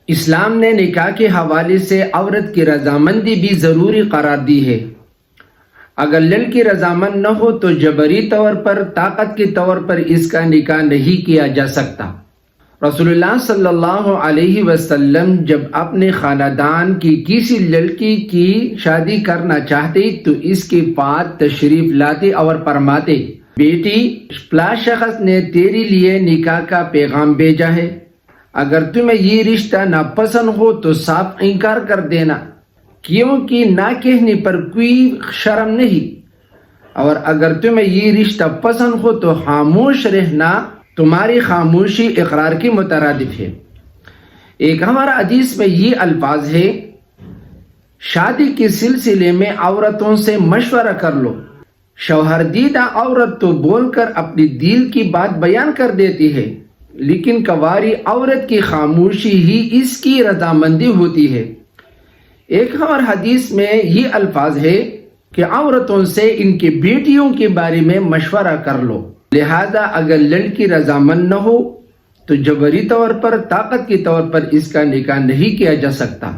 اسلام نے نکاح کے حوالے سے عورت کی رضامندی بھی ضروری قرار دی ہے۔ اگر لڑکی رضامند نہ ہو تو جبری طور پر، طاقت کے طور پر اس کا نکاح نہیں کیا جا سکتا۔ رسول اللہ صلی اللہ علیہ وسلم جب اپنے خاندان کی کسی لڑکی کی شادی کرنا چاہتے تو اس کے پاس تشریف لاتے اور فرماتے، بیٹی، فلاں شخص نے تیرے لیے نکاح کا پیغام بھیجا ہے، اگر تمہیں یہ رشتہ ناپسند ہو تو صاف انکار کر دینا، کیونکہ نہ کہنے پر کوئی شرم نہیں، اور اگر تمہیں یہ رشتہ پسند ہو تو خاموش رہنا، تمہاری خاموشی اقرار کی مترادف ہے۔ ایک ہمارا حدیث میں یہ الفاظ ہے، شادی کے سلسلے میں عورتوں سے مشورہ کر لو۔ شوہر دیدہ عورت تو بول کر اپنی دل کی بات بیان کر دیتی ہے، لیکن کنواری عورت کی خاموشی ہی اس کی رضامندی ہوتی ہے۔ ایک اور حدیث میں یہ الفاظ ہے کہ عورتوں سے ان کی بیٹیوں کے بارے میں مشورہ کر لو، لہذا اگر لڑکی رضامند نہ ہو تو جبری طور پر، طاقت کے طور پر اس کا نکاح نہیں کیا جا سکتا۔